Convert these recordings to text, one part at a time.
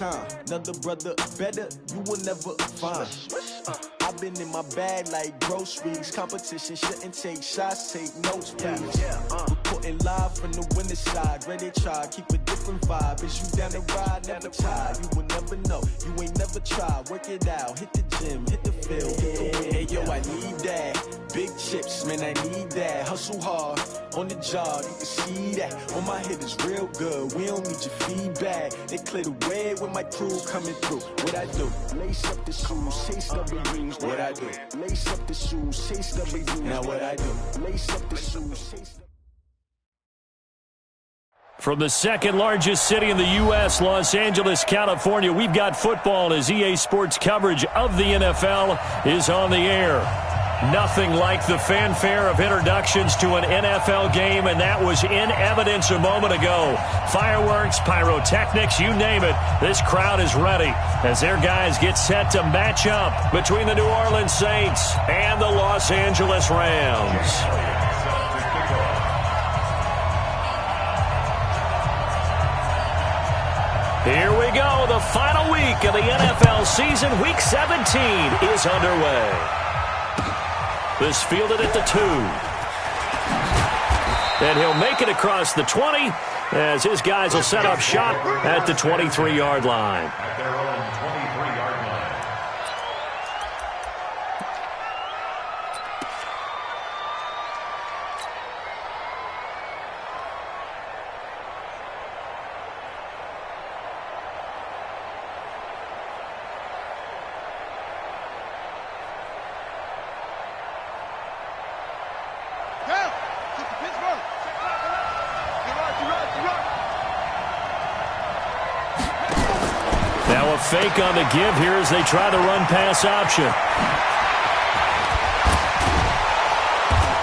Another brother better, you will never find. I've been in my bag like groceries. Competition shouldn't take shots, take notes, please. Reporting live from the winning side. Ready to try, keep a different vibe. Is you down the ride, never try. You will never know, you ain't never tried. Work it out, hit the gym, hit the field, hit the win. Hey yo, I need that. Big chips, man, I need that. Hustle hard, on the job, you can see that. On my head is real good, we don't need your feedback. They clear the way when my crew coming through. What I do? Lace up the shoes, chase W's. What I do? Lace up the shoes, chase W's. Now what I do? Lace up the shoes, chase. From the second largest city in the U.S., Los Angeles, California, we've got football as EA Sports coverage of the NFL is on the air. Nothing like the fanfare of introductions to an NFL game, and that was in evidence a moment ago. Fireworks, pyrotechnics, you name it. This crowd is ready as their guys get set to match up between the New Orleans Saints and the Los Angeles Rams. Here we go. The final week of the NFL season. Week 17 is underway. This fielded at the 2. And he'll make it across the 20 as his guys will set up shop at the 23-yard line. At their own 23-yard line. Now a fake on the give here as they try the run-pass option.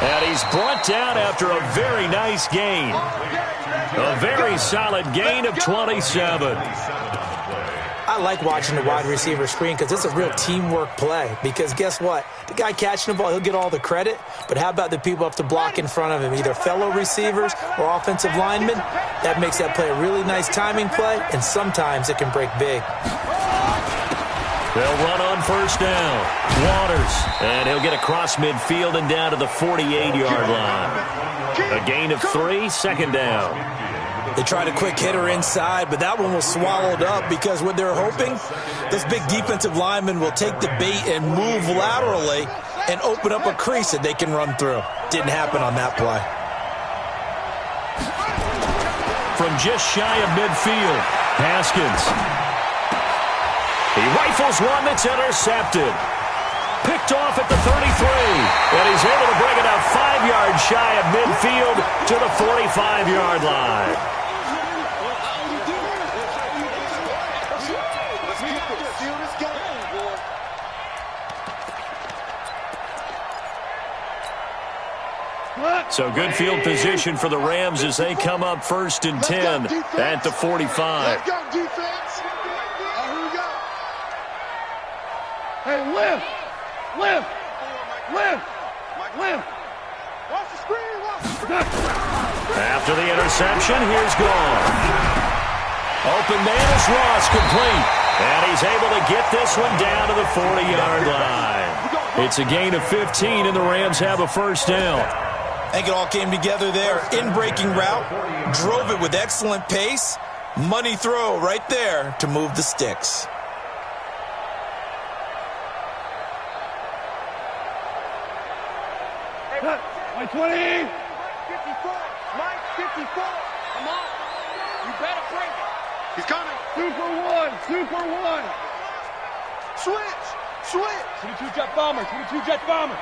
And he's brought down after a very nice gain. A very solid gain of 27. I like watching the wide receiver screen because it's a real teamwork play. Because guess what? The guy catching the ball, he'll get all the credit. But how about the people up to block in front of him, either fellow receivers or offensive linemen? That makes that play a really nice timing play, and sometimes it can break big. They'll run on first down. Waters, and he'll get across midfield and down to the 48-yard line. A gain of 3, second down. They tried a quick hitter inside, but that one was swallowed up because what they're hoping, this big defensive lineman will take the bait and move laterally and open up a crease that they can run through. Didn't happen on that play. From just shy of midfield, Haskins. He rifles one that's intercepted. Picked off at the 33, and he's able to bring it up 5 yards shy of midfield to the 45-yard line. So good field position for the Rams as they come up 1st and 10 at the 45. Let's go, defense. Here we go. Hey, lift. Lift. Lift. Lift. Watch the screen. Watch the screen. After the interception, here's gone. Open man is Ross, complete. And he's able to get this one down to the 40-yard line. It's a gain of 15, and the Rams have a first down. I think it all came together there. In-breaking route, drove it with excellent pace. Money throw right there to move the sticks. Mike 20. 54. Mike 54. Come on. You better bring it. He's coming. 2 for 1. Switch. 22 jet bomber. 22 jet bomber.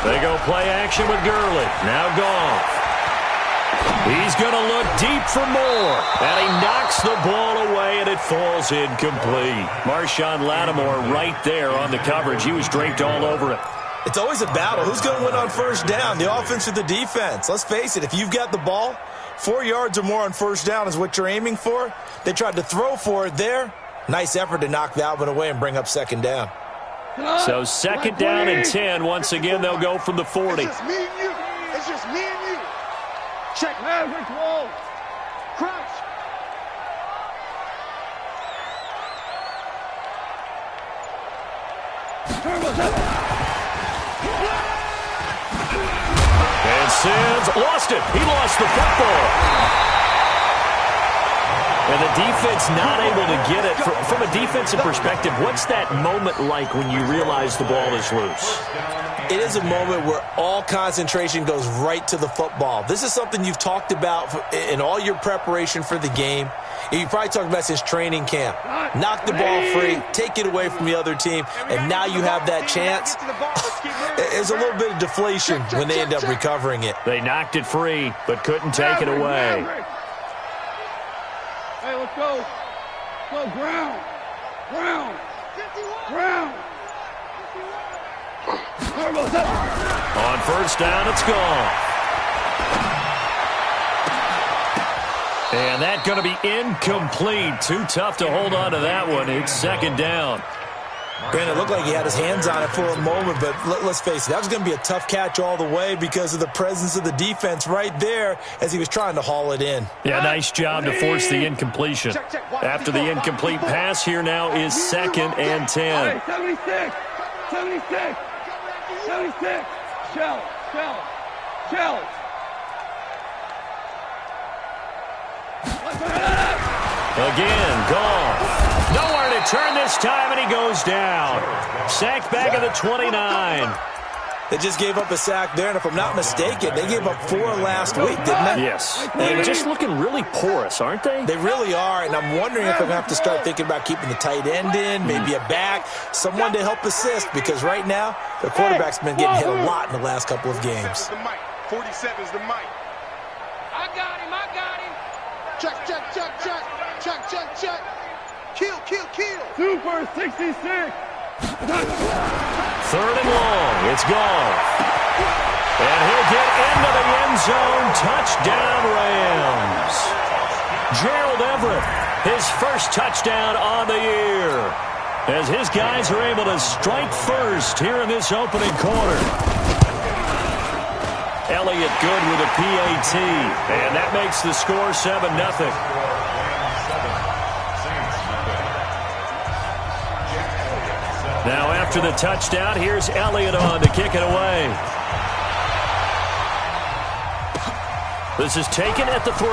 They go play action with Gurley. Now Goff. He's going to look deep for more. And he knocks the ball away, and it falls incomplete. Marshawn Lattimore right there on the coverage. He was draped all over it. It's always a battle. Who's going to win on first down, the offense or the defense? Let's face it, if you've got the ball, 4 yards or more on first down is what you're aiming for. They tried to throw for it there. Nice effort to knock that one away and bring up second down. So second down and 10. Once again, they'll go from the 40. It's just me and you. It's just me and you. Check average wall. Crouch. And Sims lost it. He lost the football. And the defense not able to get it. From a defensive perspective, what's that moment like when you realize the ball is loose? It is a moment where all concentration goes right to the football. This is something you've talked about in all your preparation for the game. You probably talked about since training camp. Knock the ball free, take it away from the other team, and now you have that chance. There's a little bit of deflation when they end up recovering it. They knocked it free, but couldn't take it away. Hey, let's go. Go, ground. Ground. Ground. On first down, it's gone. And that's going to be incomplete. Too tough to hold on to that one. It's second down. Brandon, it looked like he had his hands on it for a moment, but let's face it, that was going to be a tough catch all the way because of the presence of the defense right there as he was trying to haul it in. Yeah, nice job to force the incompletion. After the incomplete pass, here now is second and 10. 76. 76. 76. Shell. Again, gone. Nowhere to turn this time, and he goes down. Sacked back at the 29. They just gave up a sack there, and if I'm not mistaken, they gave up 4 last week, didn't they? Yes. They're just looking really porous, aren't they? They really are, and I'm wondering if I'm going to have to start thinking about keeping the tight end in, maybe a back, someone to help assist, because right now, the quarterback's been getting hit a lot in the last couple of games. 47's the mic. I got him. Check. Kill. Super 66. Third and long. It's gone. And he'll get into the end zone. Touchdown, Rams. Gerald Everett, his first touchdown on the year, as his guys are able to strike first here in this opening quarter. Elliott good with a PAT, and that makes the score 7-0. Now after the touchdown, here's Elliott on to kick it away. This is taken at the 3.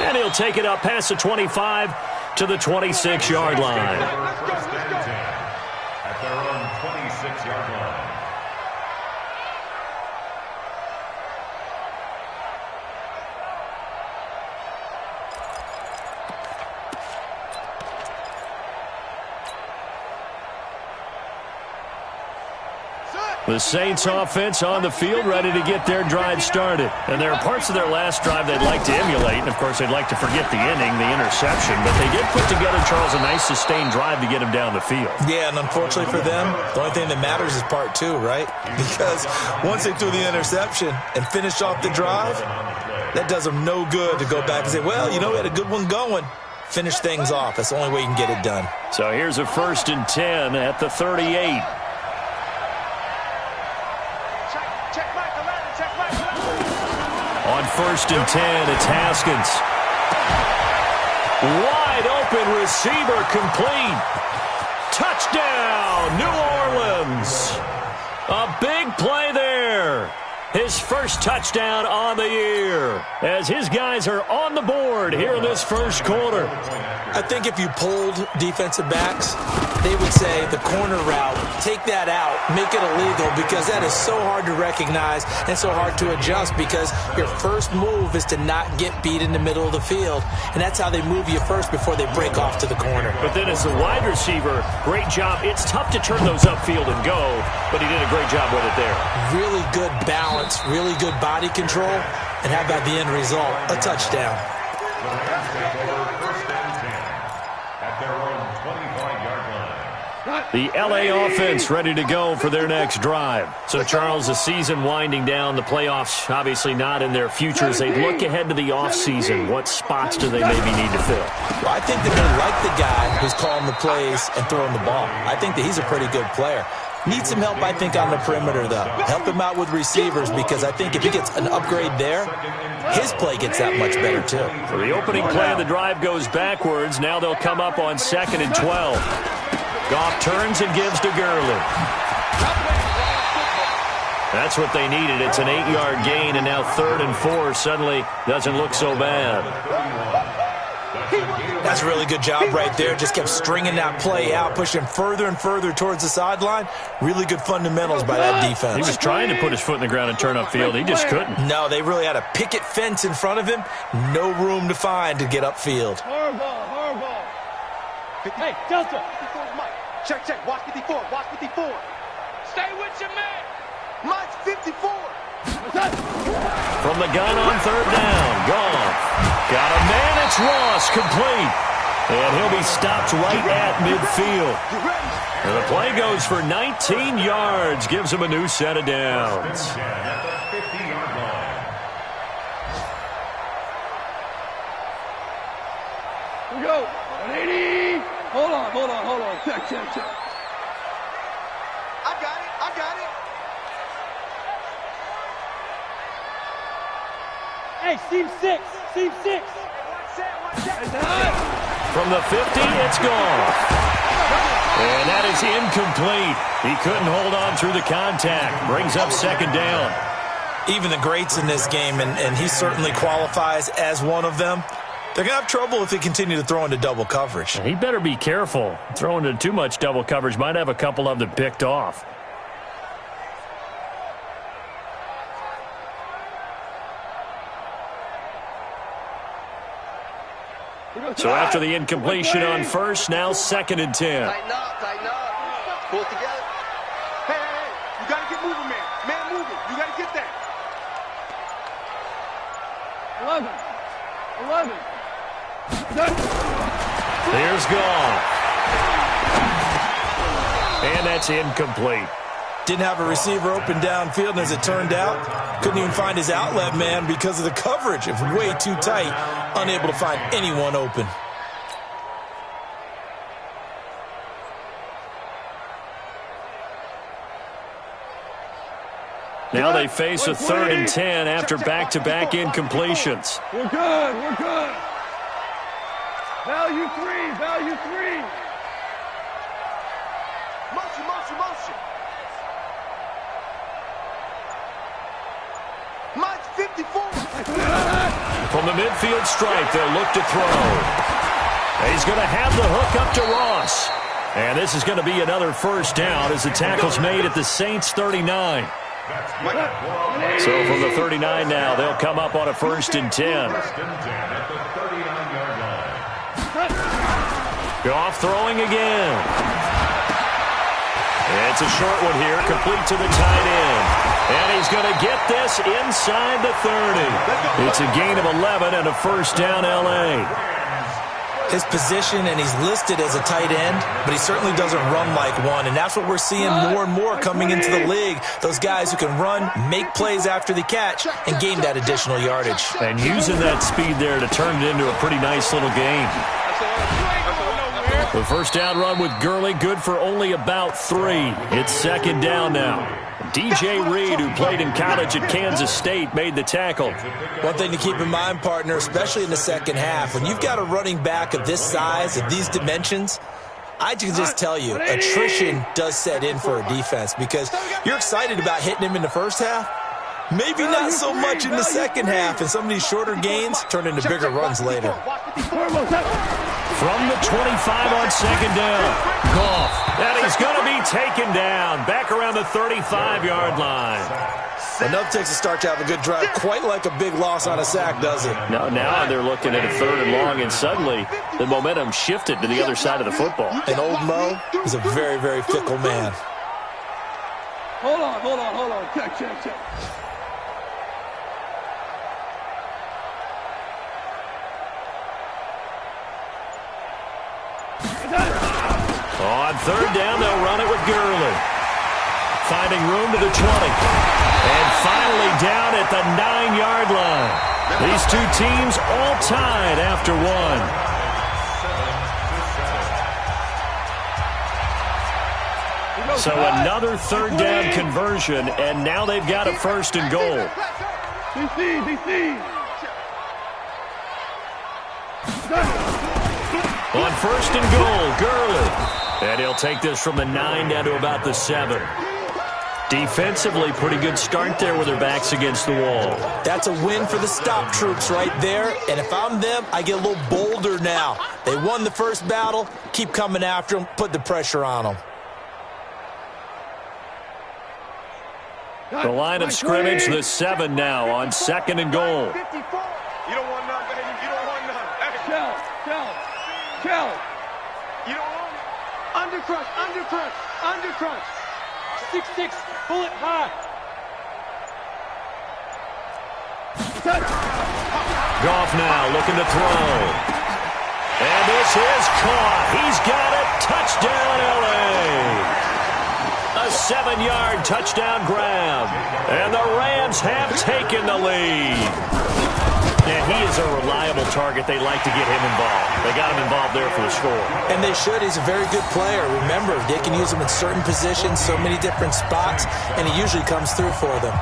And he'll take it up past the 25 to the 26-yard line. At their own 26-yard line. The Saints offense on the field, ready to get their drive started. And there are parts of their last drive they'd like to emulate. And, of course, they'd like to forget the inning, the interception. But they did put together, Charles, a nice sustained drive to get him down the field. Yeah, and unfortunately for them, the only thing that matters is part 2, right? Because once they threw the interception and finished off the drive, that does them no good to go back and say, well, you know, we had a good one going. Finish things off. That's the only way you can get it done. So here's a 1st and 10 at the 38. On 1st and 10, it's Haskins. Wide open receiver, complete. Touchdown, New Orleans. A big play there. His first touchdown on the year, as his guys are on the board here in this first quarter. I think if you polled defensive backs, they would say the corner route, take that out, make it illegal, because that is so hard to recognize and so hard to adjust, because your first move is to not get beat in the middle of the field, and that's how they move you first before they break off to the corner. But then as a wide receiver, great job. It's tough to turn those upfield and go, but he did a great job with it there. Really good balance, really good body control, and how about the end result? A touchdown. The Rams take over 1st and 10 at their own 25-yard line. The LA offense ready to go for their next drive. So, Charles, the season winding down, the playoffs obviously not in their future. As they look ahead to the offseason, what spots do they maybe need to fill? Well, I think that they like the guy who's calling the plays and throwing the ball. I think that he's a pretty good player. Needs some help, I think, on the perimeter, though. Help him out with receivers, because I think if he gets an upgrade there, his play gets that much better, too. So the opening play of the drive goes backwards. Now they'll come up on 2nd and 12. Goff turns and gives to Gurley. That's what they needed. It's an 8-yard gain, and now 3rd and 4 suddenly doesn't look so bad. That's a really good job right there. Just kept stringing that play out, pushing further and further towards the sideline. Really good fundamentals by that defense. He was trying to put his foot in the ground and turn upfield. He just couldn't. No, they really had a picket fence in front of him. No room to find to get upfield. Hardball. Hey, Delta. Check. Watch 54. Stay with your man. Mine's 54. From the gun on 3rd down. Goff. Got a man. It's Ross. Complete. And he'll be stopped right at midfield. And the play goes for 19 yards. Gives him a new set of downs. Here we go. 180. Hold on. Check. I got it. Hey, seam 6. From the 50, it's gone. And that is incomplete. He couldn't hold on through the contact. Brings up 2nd down. Even the greats in this game, and he certainly qualifies as one of them, they're going to have trouble if they continue to throw into double coverage. He better be careful. Throwing into too much double coverage might have a couple of them picked off. So after the incompletion on 1st, now 2nd and 10. Tighten up. Pull it together. Hey. You got to get moving, man. Man moving. You got to get that. 11. Here's Goff. And that's incomplete. Didn't have a receiver open downfield, and as it turned out, couldn't even find his outlet man because of the coverage. It was way too tight, unable to find anyone open. Now they face a 3rd and 10 after back-to-back incompletions. We're good. Value three. Motion. Mine's 54. From the midfield stripe, they'll look to throw. He's going to have the hook up to Ross. And this is going to be another 1st down as the tackle's made at the Saints' 39. So from the 39 now, they'll come up on a 1st and 10. Goff throwing again. It's a short one here, complete to the tight end. And he's going to get this inside the 30. It's a gain of 11 and a 1st down, L.A. His position, and he's listed as a tight end, but he certainly doesn't run like one, and that's what we're seeing more and more coming into the league. Those guys who can run, make plays after the catch, and gain that additional yardage. And using that speed there to turn it into a pretty nice little game. The 1st down run with Gurley, good for only about 3. It's 2nd down now. DJ Reed, who played in college at Kansas State, made the tackle. One thing to keep in mind, partner, especially in the second half, when you've got a running back of this size, of these dimensions, I can just tell you, attrition does set in for a defense because you're excited about hitting him in the first half. Maybe not so much in the second half, and some of these shorter gains turn into bigger runs later. From the 25 on 2nd down, Goff. And he's going to be taken down back around the 35-yard line. Enough takes a start to have a good drive, quite like a big loss on a sack, does it? No, now they're looking at a 3rd and long, and suddenly the momentum shifted to the other side of the football. And old Mo is a very, very fickle man. Hold on. Check. On 3rd down, they'll finding room to the 20. And finally down at the 9-yard line. These two teams all tied after one. So another third down conversion, and now they've got a first and goal. On first and goal, Gurley. And he'll take this from the 9 down to about the 7. Defensively, pretty good start there with their backs against the wall. That's a win for the stop troops right there. And if I'm them, I get a little bolder now. They won the first battle. Keep coming after them. Put the pressure on them. The line of scrimmage, the 7 now on second and goal. You don't want none, baby. You don't want none. Tell. You don't want none. Undercrush. 6-6, bullet high. Goff now looking to throw. And this is caught. He's got it. Touchdown, L.A. A 7-yard touchdown grab. And the Rams have taken the lead. And he is a reliable target. They like to get him involved. They got him involved there for the score. And they should. He's a very good player. Remember, they can use him in certain positions, so many different spots, and he usually comes through for them.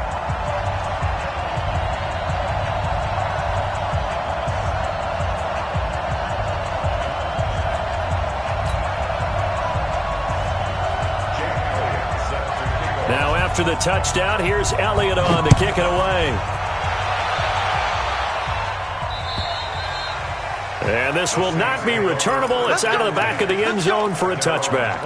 Now after the touchdown, here's Elliott on to kick it away. And this will not be returnable. It's out of the back of the end zone for a touchback.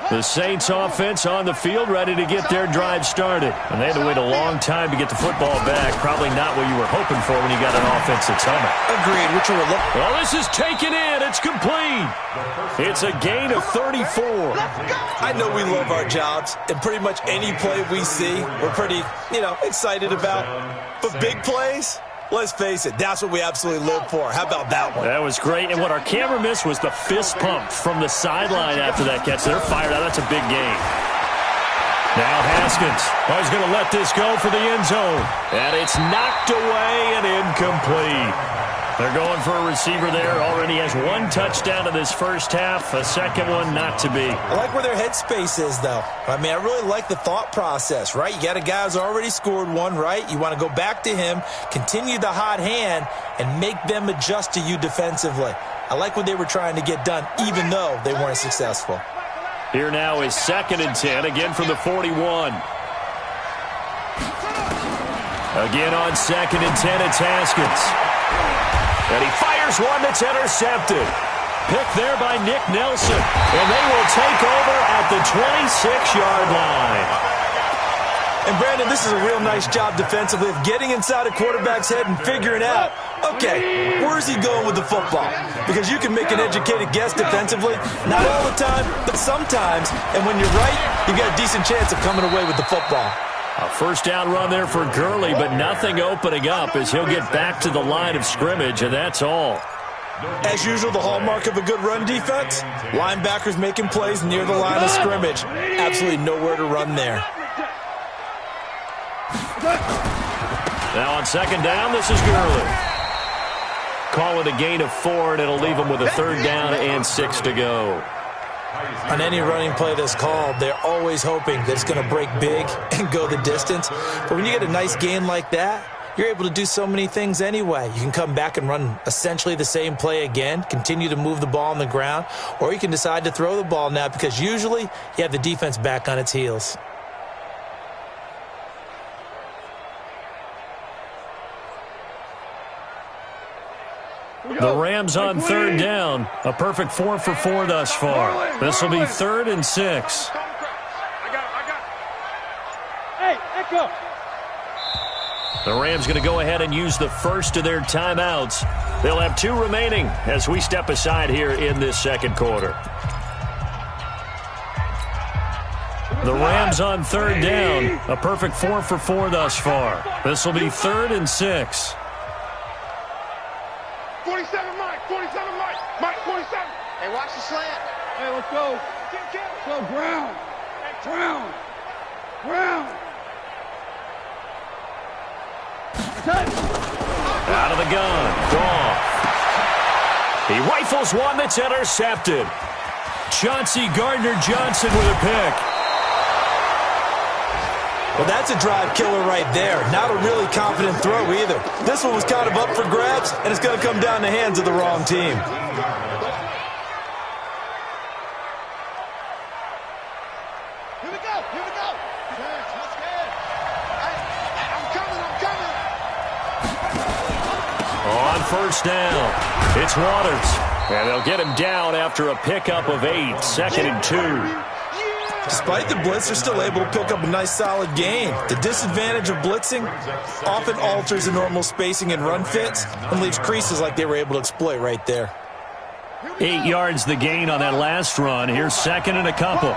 The Saints offense on the field, ready to get their drive started. And they had to wait a long time to get the football back. Probably not what you were hoping for when you got an offense that's humming. Agreed. Which were looking. Well, this is taken in. It's complete. It's a gain of 34. I know we love our jobs, and pretty much any play we see, we're pretty, excited about. But big plays, let's face it, that's what we absolutely live for. How about that one? That was great. And what our camera missed was the fist pump from the sideline after that catch. They're fired out. That's a big gain. Now Haskins is going to let this go for the end zone. And it's knocked away and incomplete. They're going for a receiver there. Already has one touchdown in this first half. A second one not to be. I like where their headspace is, though. I mean, I really like the thought process, right? You got a guy who's already scored one, right? You want to go back to him, continue the hot hand, and make them adjust to you defensively. I like what they were trying to get done, even though they weren't successful. Here now is 2nd and 10, again from the 41. Again on 2nd and 10, it's Haskins. And he fires one that's intercepted. Picked there by Nick Nelson. And they will take over at the 26-yard line. And, Brandon, this is a real nice job defensively of getting inside a quarterback's head and figuring out, okay, where's he going with the football? Because you can make an educated guess defensively, not all the time, but sometimes. And when you're right, you got a decent chance of coming away with the football. A first down run there for Gurley, but nothing opening up as he'll get back to the line of scrimmage, and that's all. As usual, the hallmark of a good run defense, linebackers making plays near the line of scrimmage. Absolutely nowhere to run there. Now on 2nd down, this is Gurley. Call it a gain of 4, and it'll leave them with a 3rd down and 6 to go. On any running play that's called, they're always hoping that it's going to break big and go the distance. But when you get a nice gain like that, you're able to do so many things anyway. You can come back and run essentially the same play again, continue to move the ball on the ground, or you can decide to throw the ball now because usually you have the defense back on its heels. The Rams on 3rd down. A perfect 4 for 4 thus far. This will be 3rd and 6. Hey, echo. The Rams going to go ahead and use the first of their timeouts. They'll have 2 remaining as we step aside here in this 2nd quarter. The Rams on third down. A perfect 4 for 4 thus far. This will be 3rd and 6. 47, Mike. 47, Mike. Mike, 47. Hey, watch the slant. Hey, let's go. Let's go, Brown. Brown. Brown. Out of the gun. Goff. He rifles one that's intercepted. Chauncey Gardner-Johnson with a pick. Well, that's a drive killer right there. Not a really confident throw either. This one was kind of up for grabs, and it's going to come down the hands of the wrong team. Here we go. Here we go. Let's get. I'm coming. On first down, it's Waters. And they'll get him down after a pickup of 8, 2nd and 2. Despite the blitz, they're still able to pick up a nice, solid gain. The disadvantage of blitzing often alters the normal spacing and run fits and leaves creases like they were able to exploit right there. 8 yards the gain on that last run. Here's 2nd and a couple.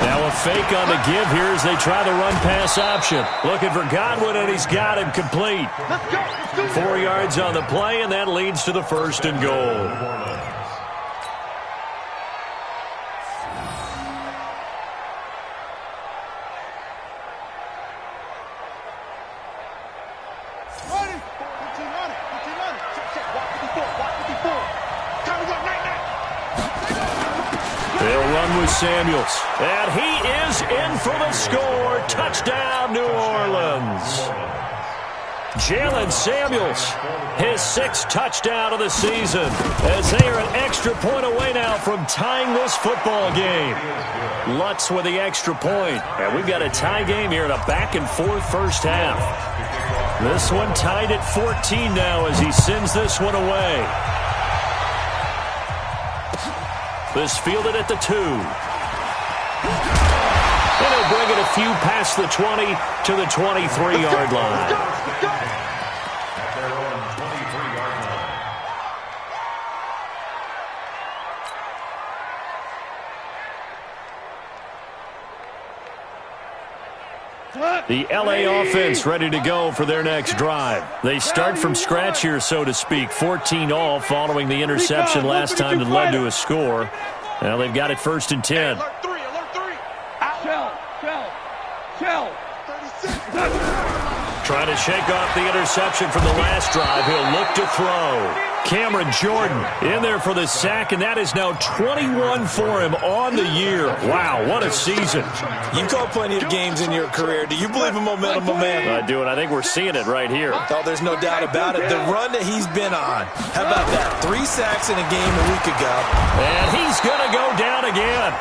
Now a fake on the give here as they try the run-pass option. Looking for Godwin, and he's got him complete. 4 yards on the play, and that leads to the 1st and goal. They'll run with Samuels. And he is in for the score. Touchdown, New Orleans. Jalen Samuels, his 6th touchdown of the season, as they are an extra point away now from tying this football game. Lutz with the extra point. And we've got a tie game here in a back-and-forth first half. This one tied at 14 now as he sends this one away. This fielded at the 2. And he'll bring it a few past the 20 to the 23-yard line. The LA offense ready to go for their next drive. They start from scratch here, so to speak. 14-all following the interception last time that led to a score. Now they've got it 1st and 10. Alert 3. Shell. Trying to shake off the interception from the last drive. He'll look to throw. Cameron Jordan in there for the sack, and that is now 21 for him on the year. Wow, what a season. You've called plenty of games in your career. Do you believe in momentum, my man? I do, and I think we're seeing it right here. Oh, there's no doubt about it. The run that he's been on. How about that? 3 sacks in a game a week ago. And he's going to go down again.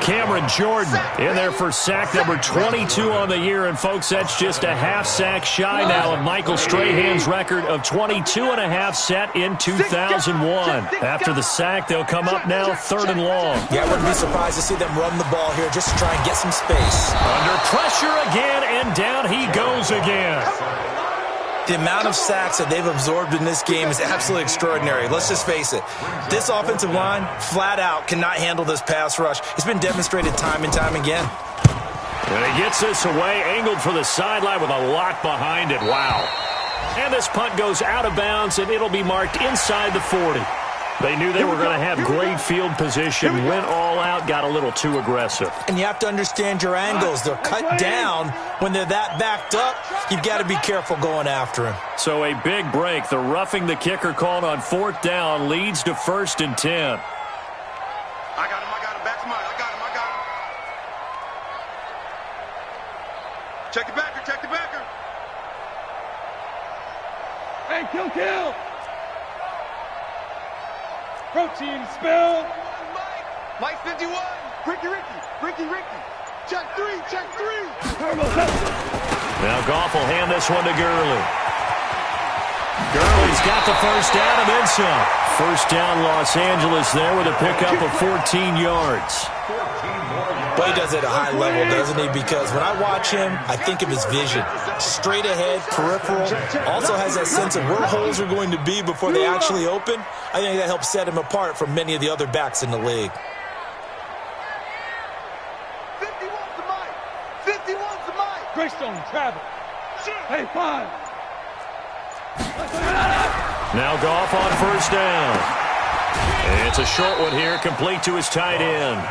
Cameron Jordan in there for sack number 22 on the year. And, folks, that's just a half sack shy now of Michael Strahan's record of 22.5 set in 2001. After the sack, they'll come up now 3rd and long. Yeah, I wouldn't be surprised to see them run the ball here just to try and get some space. Under pressure again, and down he goes again. The amount of sacks that they've absorbed in this game is absolutely extraordinary. Let's just face it. This offensive line, flat out, cannot handle this pass rush. It's been demonstrated time and time again. And he gets this away, angled for the sideline with a lot behind it. Wow. And this punt goes out of bounds, and it'll be marked inside the 40. They knew they were going to have great field position, went all out, got a little too aggressive. And you have to understand your angles. They're cut down. When they're that backed up, you've got to be careful going after him. So a big break. The roughing the kicker called on 4th down leads to 1st and 10. I got him. Back to mine. I got him. Check the backer. Hey, kill. Protein spill. Mike 51. Ricky. Check three. Now Goff will hand this one to Gurley. Gurley's got the 1st down and then some. 1st down Los Angeles there with a pickup of 14 yards. 14 more yards. But he does it at a high level, doesn't he? Because when I watch him, I think of his vision. Straight ahead, peripheral. Also has that sense of where holes are going to be before they actually open. I think that helps set him apart from many of the other backs in the league. 51's the mic. 51's the mic. Greystone, travel. Hey, 5. Now Goff on first down. And it's a short one here, complete to his tight end.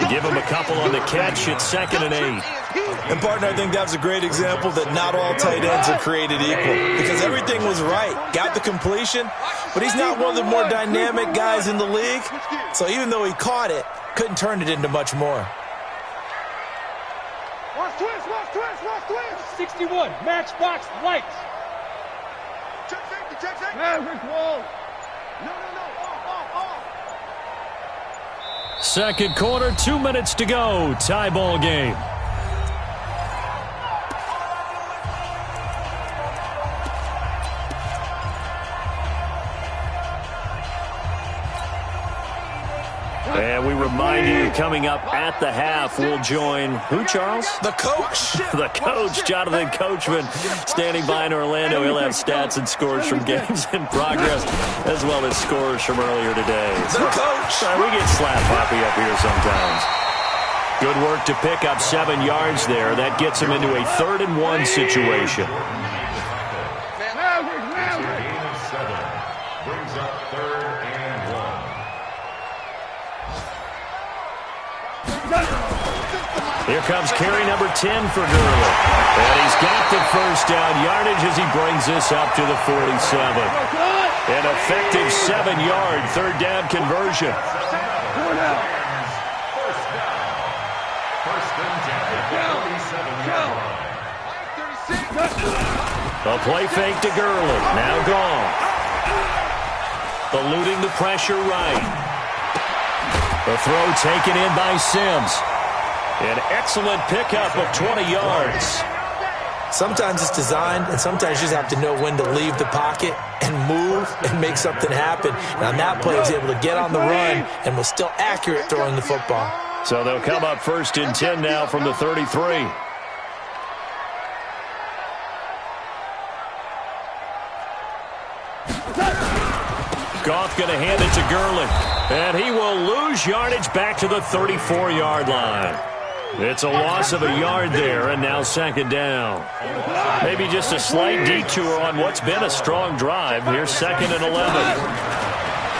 You give him a couple on the catch, it's 2nd and 8. And, partner, I think that's a great example that not all tight ends are created equal because everything was right. Got the completion, but he's not one of the more dynamic guys in the league. So even though he caught it, couldn't turn it into much more. Watch twist, watch twist, watch twist. 61, matchbox lights. Check safety, check safety. Maverick wall. No, off. Second quarter, 2 minutes to go. Tie ball game. And we remind you, coming up at the half, we'll join who, Charles? The coach. The coach, Jonathan Coachman, standing by in Orlando. He'll have stats and scores from games in progress, as well as scores from earlier today. The coach. Sorry, we get slap-happy up here sometimes. Good work to pick up 7 yards there. That gets him into a 3rd and 1 situation. Gain of 7 brings up 3rd and 1. Here comes carry number 10 for Gurley. And he's got the first down yardage as he brings this up to the 47. An effective 7-yard 3rd down conversion. First and 10. 47-yard line. A play fake to Gurley. Now gone. Eluding the pressure right. The throw taken in by Sims. An excellent pickup of 20 yards. Sometimes it's designed, and sometimes you just have to know when to leave the pocket and move and make something happen. And on that play, he was able to get on the run and was still accurate throwing the football. So they'll come up 1st and 10 now from the 33. Goff going to hand it to Gurley. And he will lose yardage back to the 34-yard line. It's a loss of a yard there, and now 2nd down. Maybe just a slight detour on what's been a strong drive. Here's 2nd and 11.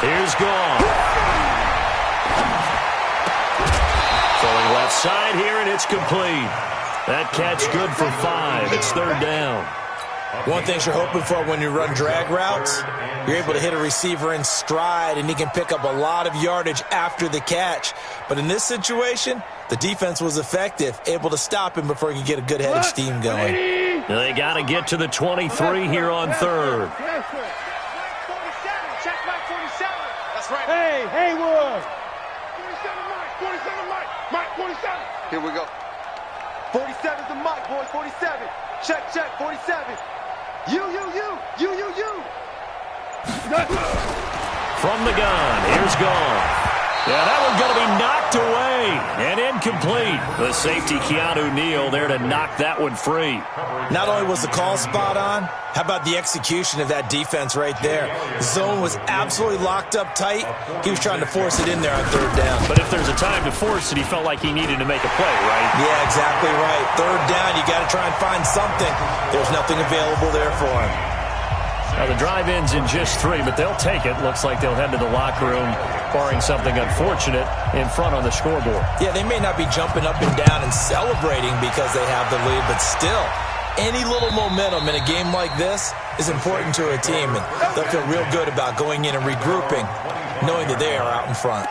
Here's Goff. Throwing left side here, and it's complete. That catch good for 5. It's 3rd down. One thing you're hoping for when you run drag routes, you're able to hit a receiver in stride, and he can pick up a lot of yardage after the catch. But in this situation, the defense was effective, able to stop him before he could get a good head of steam going. They got to get to the 23 here on 3rd. 47, check back 47. That's right. Hey, Haywood. 47 Mike, 47. Here we go. 47's the mic, boys, 47. Check, 47. You. From the gun, here's Goff. Yeah, that one's going to be knocked away and incomplete. The safety, Keanu Neal, there to knock that one free. Not only was the call spot on, how about the execution of that defense right there? The zone was absolutely locked up tight. He was trying to force it in there on 3rd down. But if there's a time to force it, he felt like he needed to make a play, right? Yeah, exactly right. 3rd down, you got to try and find something. There's nothing available there for him. Now, the drive ends in just 3, but they'll take it. Looks like they'll head to the locker room, barring something unfortunate, in front on the scoreboard. Yeah, they may not be jumping up and down and celebrating because they have the lead, but still, any little momentum in a game like this is important to a team, and they'll feel real good about going in and regrouping, knowing that they are out in front.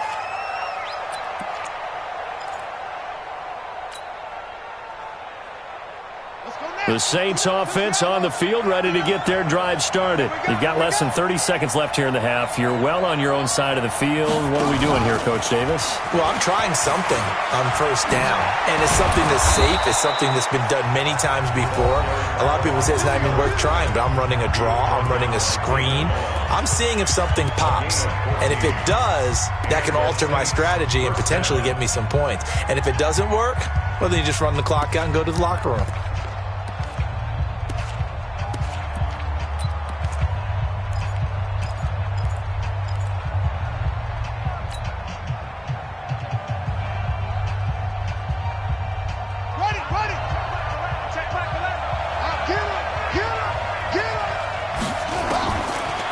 Let's go now. The Saints offense on the field, ready to get their drive started. You've got less than 30 seconds left here in the half. You're well on your own side of the field. What are we doing here, Coach Davis? Well, I'm trying something on first down, and it's something that's safe. It's something that's been done many times before. A lot of people say it's not even worth trying, but I'm running a draw. I'm running a screen. I'm seeing if something pops, and if it does, that can alter my strategy and potentially get me some points. And if it doesn't work, well, then you just run the clock out and go to the locker room.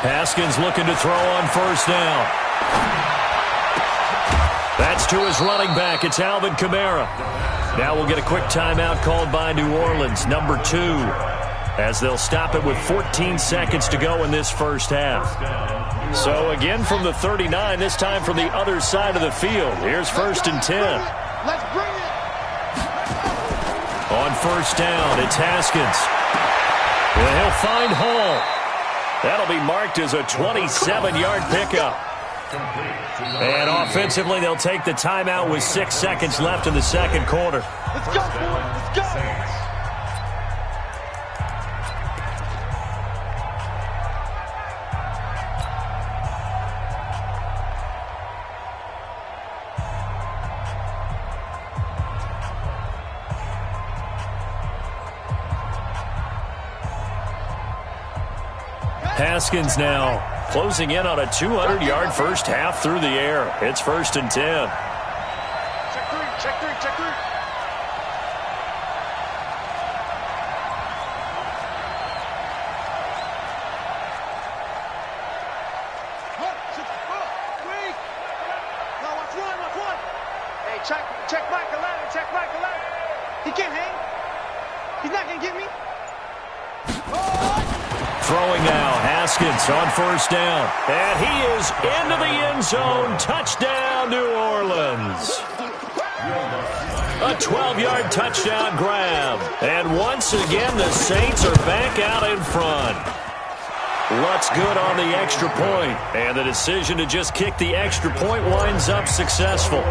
Haskins looking to throw on first down. That's to his running back. It's Alvin Kamara. Now we'll get a quick timeout called by New Orleans, number 2, as they'll stop it with 14 seconds to go in this first half. So again from the 39, this time from the other side of the field. Here's first and 10. Let's bring it. On first down, it's Haskins. And he'll find Hall. That'll be marked as a 27-yard pickup. And offensively, they'll take the timeout with 6 seconds left in the second quarter. Let's go, boys. Let's go. Haskins now closing in on a 200-yard first half through the air. It's first and 10. Check three, check three, check three. Watch one. Hey, check Michael Allen, check Michael Allen. He can't hang. He's not going to get me. Throwing now, Haskins on first down. And he is into the end zone. Touchdown, New Orleans. A 12-yard touchdown grab. And once again, the Saints are back out in front. Lutz good on the extra point. And the decision to just kick the extra point winds up successful.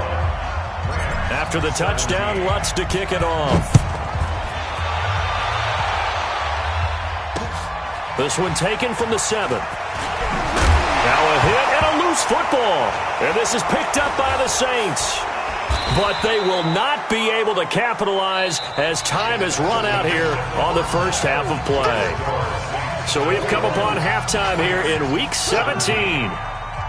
After the touchdown, Lutz to kick it off. This one taken from the 7. Now a hit and a loose football. And this is picked up by the Saints. But they will not be able to capitalize as time has run out here on the first half of play. So we have come upon halftime here in Week 17.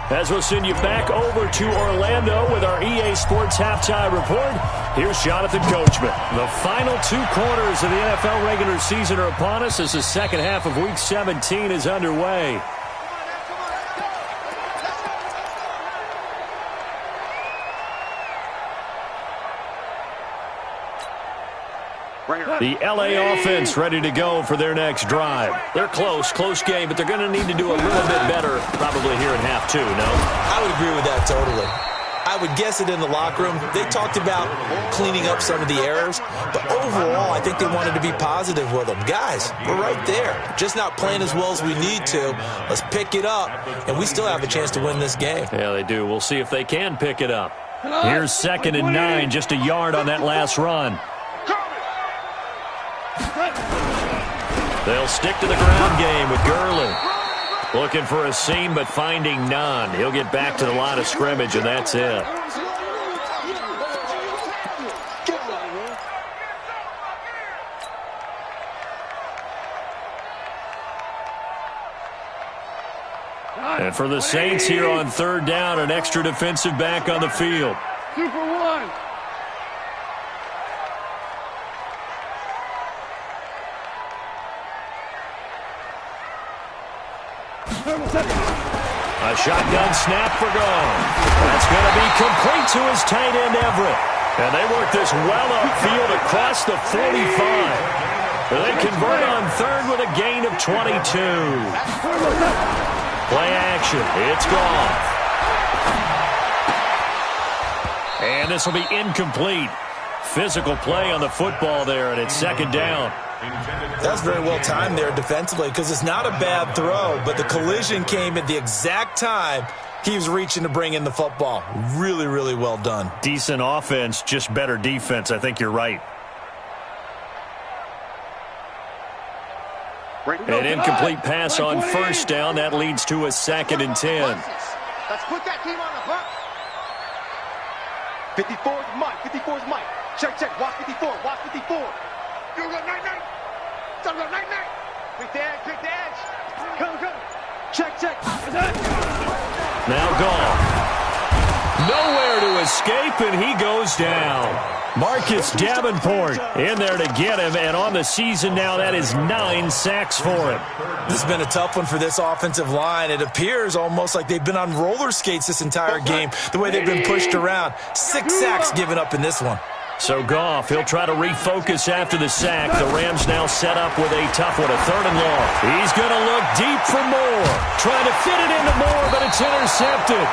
As we'll send you back over to Orlando with our EA Sports Halftime Report, here's Jonathan Coachman. The final 2 quarters of the NFL regular season are upon us as the second half of Week 17 is underway. The LA offense ready to go for their next drive. They're close game, but they're going to need to do a little bit better probably here in half 2, no? I would agree with that totally. I would guess it in the locker room. They talked about cleaning up some of the errors, but overall, I think they wanted to be positive with them. Guys, we're right there. Just not playing as well as we need to. Let's pick it up, and we still have a chance to win this game. Yeah, they do. We'll see if they can pick it up. Here's second and 9, just a yard on that last run. They'll stick to the ground game with Gurley. Looking for a seam, but finding none. He'll get back to the line of scrimmage, and that's it. And for the Saints here on third down, an extra defensive back on the field. 2 for 1. A shotgun snap for goal. That's going to be complete to his tight end, Everett. And they work this well upfield across the 45. They convert on third with a gain of 22. Play action. It's gone. And this will be incomplete. Physical play on the football there, and it's second down. That's very well timed there defensively because it's not a bad throw, but the collision came at the exact time he was reaching to bring in the football. Really, really well done. Decent offense, just better defense. I think you're right. An incomplete pass on first down. That leads to a 2nd and 10. Let's put that team on the hook. 54 is Mike. 54 is Mike. Check, check. Watch 54. Watch 54. You go night. Son of a night. Pick the edge. Pick the edge. Come. Check, check. Now Goff. Nowhere to escape, and he goes down. Marcus Davenport in there to get him, and on the season now, that is 9 sacks for him. This has been a tough one for this offensive line. It appears almost like they've been on roller skates this entire game, the way they've been pushed around. 6 sacks given up in this one. So Goff, he'll try to refocus after the sack. The Rams now set up with a tough one, a 3rd and long. He's going to look deep for Moore. Trying to fit it into Moore, but it's intercepted.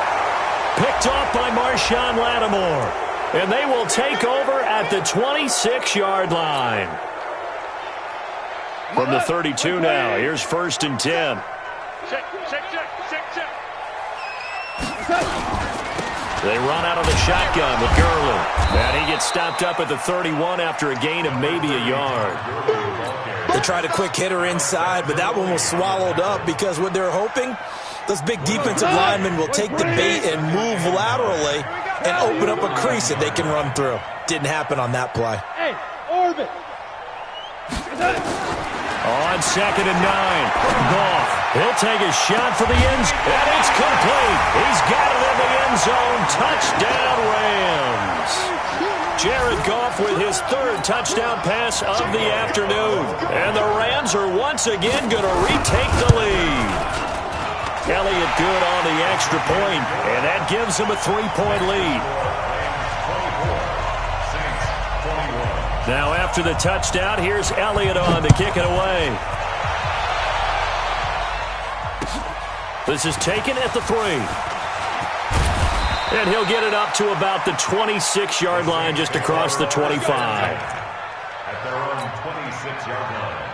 Picked off by Marshawn Lattimore. And they will take over at the 26-yard line. From the 32 now, here's 1st and 10. Check. They run out of the shotgun with Gurley. And he gets stopped up at the 31 after a gain of maybe a yard. They tried a quick hitter inside, but that one was swallowed up because what they're hoping, those big defensive linemen will take the bait and move laterally and open up a crease that they can run through. Didn't happen on that play. Hey, orbit. On 2nd and 9, Goff. He'll take a shot for the end zone, and it's complete. He's got it in the end zone. Touchdown, Rams. Jared Goff with his 3rd touchdown pass of the afternoon. And the Rams are once again going to retake the lead. Elliott good on the extra point, and that gives him a 3-point lead. Now after the touchdown, here's Elliott on to kick it away. This is taken at the 3. And he'll get it up to about the 26-yard line, just across the 25. At their own 26-yard line.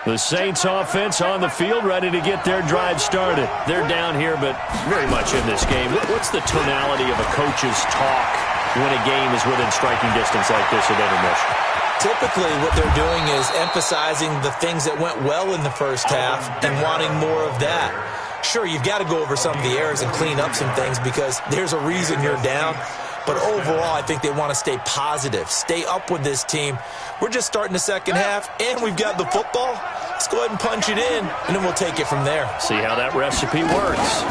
The Saints offense on the field, ready to get their drive started. They're down here, but very much in this game. What's the tonality of a coach's talk when a game is within striking distance like this at intermission? Typically, what they're doing is emphasizing the things that went well in the first half and wanting more of that. Sure, you've got to go over some of the errors and clean up some things because there's a reason you're down. But overall, I think they want to stay positive, stay up with this team. We're just starting the second half, and we've got the football. Let's go ahead and punch it in, and then we'll take it from there. See how that recipe works.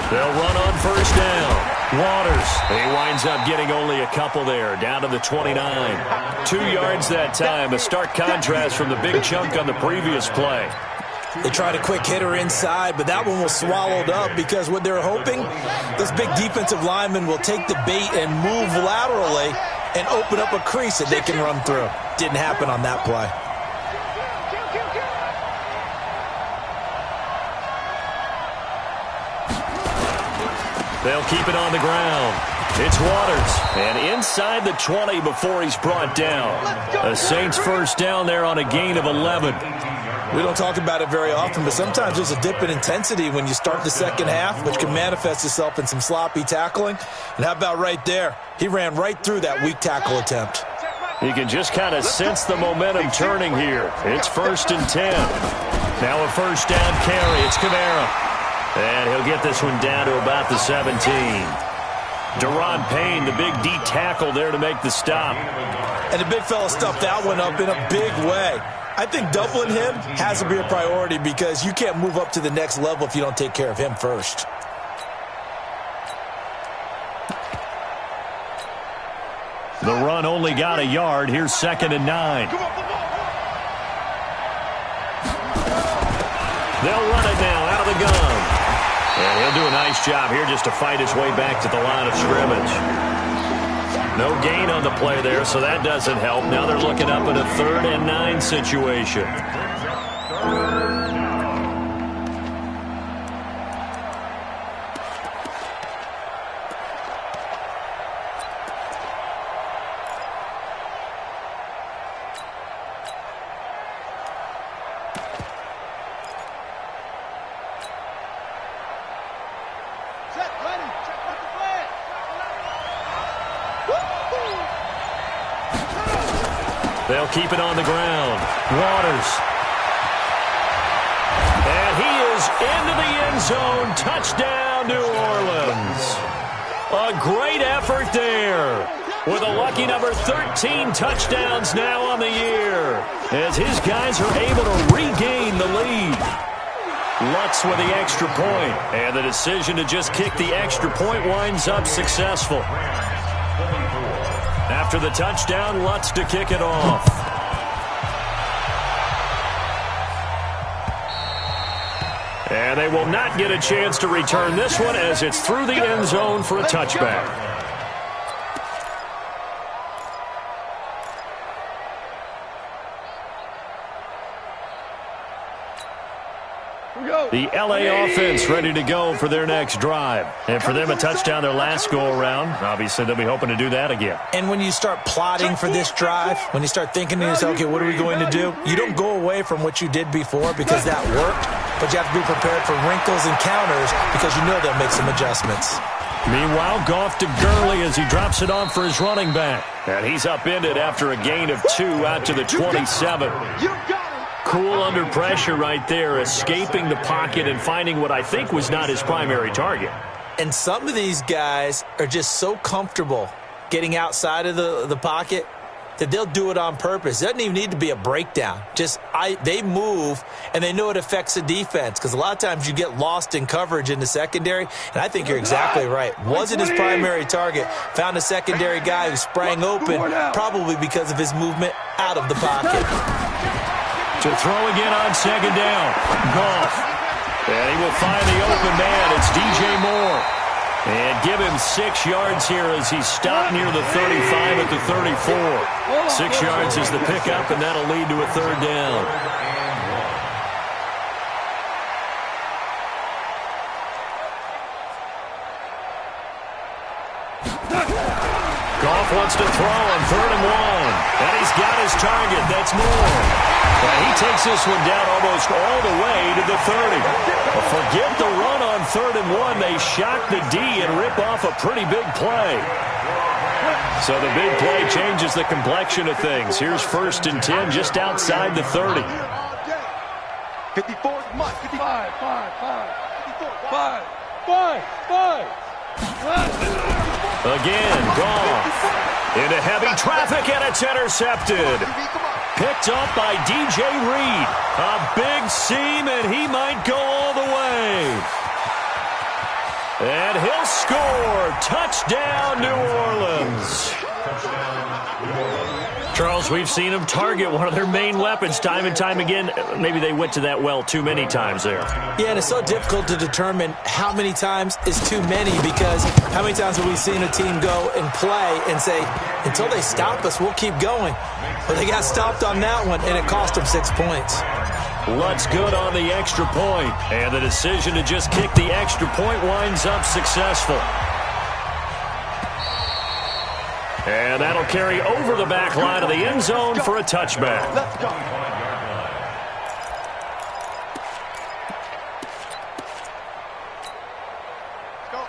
They'll run on first down. Waters, he winds up getting only a couple there, down to the 29. 2 yards that time, a stark contrast from the big chunk on the previous play. They tried a quick hitter inside, but that one was swallowed up because what they're hoping, those big defensive linemen will take the bait and move laterally and open up a crease that they can run through. Didn't happen on that play. They'll keep it on the ground. It's Waters, and inside the 20 before he's brought down. A Saints first down there on a gain of 11. We don't talk about it very often, but sometimes there's a dip in intensity when you start the second half, which can manifest itself in some sloppy tackling. And how about right there? He ran right through that weak tackle attempt. You can just kind of sense the momentum turning here. It's 1st and 10. Now a first down carry. It's Kamara. And he'll get this one down to about the 17. Deron Payne, the big D tackle there to make the stop. And the big fella stuffed that one up in a big way. I think doubling him has to be a priority because you can't move up to the next level if you don't take care of him first. The run only got a yard. Here's 2nd and 9. They'll run it now out of the gun. And he'll do a nice job here just to fight his way back to the line of scrimmage. No gain on the play there, so that doesn't help. Now they're looking up at a 3rd and 9 situation. They'll keep it on the ground. Waters. And he is into the end zone. Touchdown, New Orleans. A great effort there. With a lucky number 13 touchdowns now on the year. As his guys are able to regain the lead. Lutz with the extra point. And the decision to just kick the extra point winds up successful. After the touchdown, Lutz to kick it off. And they will not get a chance to return this one as it's through the end zone for a touchback. The LA offense ready to go for their next drive. And for them, a touchdown their last go-around. Obviously, they'll be hoping to do that again. And when you start plotting for this drive, when you start thinking to yourself, okay, what are we going to do? You don't go away from what you did before because that worked, but you have to be prepared for wrinkles and counters because you know they'll make some adjustments. Meanwhile, Goff to Gurley as he drops it off for his running back. And he's upended after a gain of 2 out to the 27. Cool under pressure right there, escaping the pocket and finding what I think was not his primary target. And some of these guys are just so comfortable getting outside of the pocket that they'll do it on purpose. It doesn't even need to be a breakdown. They move, and they know it affects the defense because a lot of times you get lost in coverage in the secondary, and I think you're exactly right. Wasn't his primary target. Found a secondary guy who sprang open, probably because of his movement out of the pocket. To throw again on second down. Goff. And he will find the open man. It's DJ Moore. And give him 6 yards here as he's stopped near the 35 at the 34. 6 yards is the pickup, and that'll lead to a third down. Goff wants to throw on 3rd and 1. And he's got his target. That's Moore. And he takes this one down almost all the way to the 30. Well, forget the run on 3rd and 1. They shock the D and rip off a pretty big play. So the big play changes the complexion of things. Here's 1st and 10 just outside the 30. 54 is much. 55, 5. Again, Goff. Into heavy traffic, and it's intercepted. Picked up by DJ Reed. A big seam, and he might go all the way. And he'll score. Touchdown, New Orleans. Charles, we've seen them target one of their main weapons time and time again. Maybe they went to that well too many times there. Yeah, and it's so difficult to determine how many times is too many because how many times have we seen a team go and play and say, until they stop us, we'll keep going. But they got stopped on that one, and it cost them 6 points. Lutz good on the extra point, and the decision to just kick the extra point winds up successful. And that'll carry over the back line of the end zone for a touchback.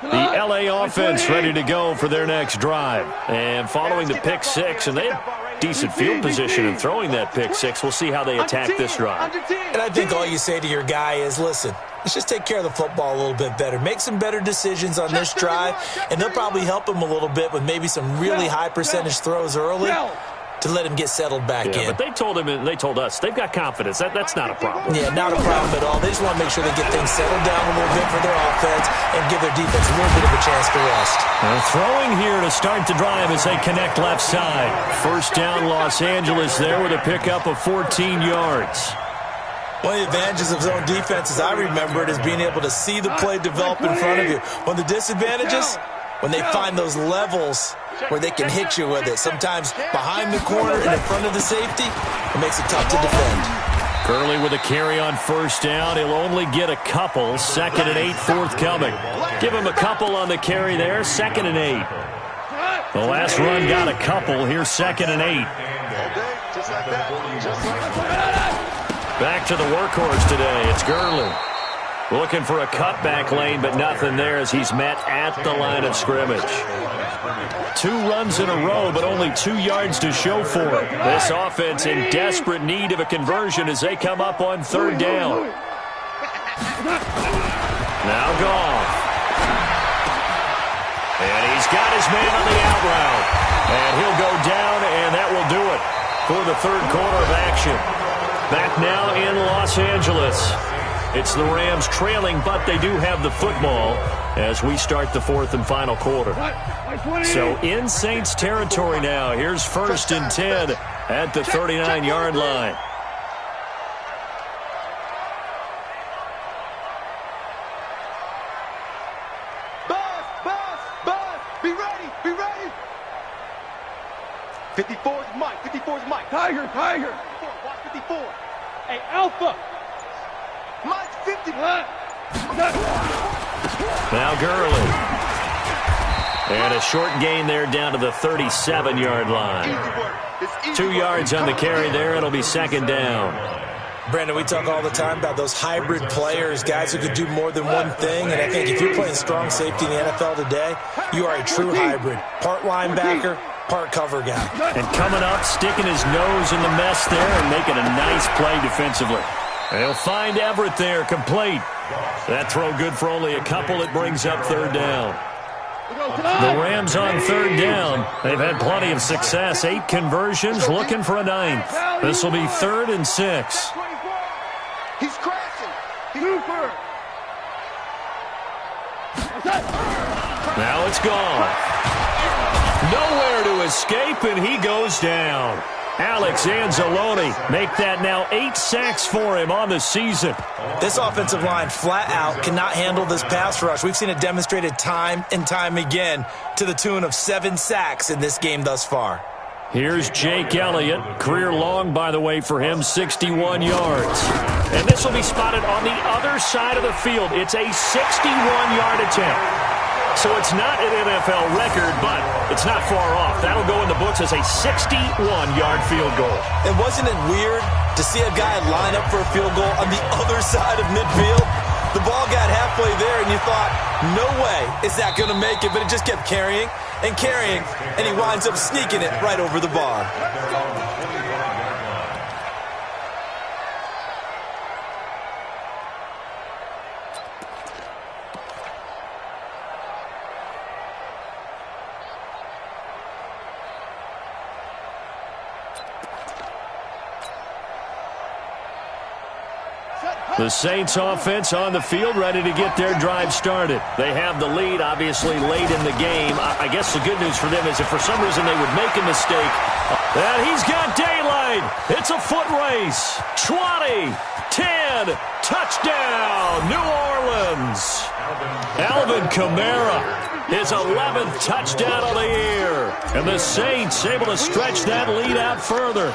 The LA offense ready to go for their next drive. And following the pick 6, and they have decent field position in throwing that pick 6. We'll see how they attack this drive. And I think all you say to your guy is, listen, let's just take care of the football a little bit better. Make some better decisions on this drive, and they'll probably help him a little bit with maybe some really high percentage throws early to let him get settled back in. But they told him, and they told us, they've got confidence. That's not a problem. Yeah, not a problem at all. They just want to make sure they get things settled down a little bit for their offense and give their defense a little bit of a chance to rest. Throwing here to start the drive as they connect left side. 1st down, Los Angeles there with a pickup of 14 yards. One of the advantages of zone defense, as I remember it, is being able to see the play develop in front of you. One of the disadvantages, when they find those levels where they can hit you with it. Sometimes behind the corner and in front of the safety, it makes it tough to defend. Gurley with a carry on 1st down. He'll only get a couple. 2nd and 8 forthcoming. Give him a couple on the carry there. 2nd and 8. The last run got a couple. Here's 2nd and 8. Back to the workhorse today. It's Gurley. Looking for a cutback lane, but nothing there as he's met at the line of scrimmage. 2 runs in a row, but only 2 yards to show for it. This offense in desperate need of a conversion as they come up on 3rd down. Now Goff. And he's got his man on the out route. And he'll go down, and that will do it for the 3rd quarter of action. Back now in Los Angeles. It's the Rams trailing, but they do have the football as we start the 4th and final quarter. So in Saints territory now. Here's 1st and 10 at the 39-yard line. Buzz, be ready, be ready. 54 is Mike, 54 is Mike. Tiger. 54, watch 54. Hey, Alpha. Mike, 50. Now Gurley. And a short gain there down to the 37-yard line. 2 yards on the carry there. It'll be 2nd down. Brandon, we talk all the time about those hybrid players, guys who could do more than one thing, and I think if you're playing strong safety in the NFL today, you are a true hybrid. Part linebacker, part cover guy. And coming up, sticking his nose in the mess there and making a nice play defensively. They'll find Everett there, complete. That throw good for only a couple. It brings up 3rd down. The Rams on 3rd down. They've had plenty of success. 8 conversions, looking for a 9th. This will be 3rd and 6. He's crashing. Super. Now it's gone. Nowhere to escape, and he goes down. Alex Anzalone make that now 8 sacks for him on the season. This offensive line flat out cannot handle this pass rush. We've seen it demonstrated time and time again to the tune of 7 sacks in this game thus far. Here's Jake Elliott. Career long, by the way, for him, 61 yards. And this will be spotted on the other side of the field. It's a 61-yard attempt. So it's not an NFL record, but it's not far off. That'll go in the books as a 61-yard field goal. And wasn't it weird to see a guy line up for a field goal on the other side of midfield? The ball got halfway there, and you thought, no way is that going to make it, but it just kept carrying and carrying, and he winds up sneaking it right over the bar. The Saints offense on the field, ready to get their drive started. They have the lead, obviously, late in the game. I guess the good news for them is if for some reason they would make a mistake, and he's got daylight. It's a foot race. 20, 10, touchdown, New Orleans. Alvin Kamara, his 11th touchdown of the year. And the Saints able to stretch that lead out further.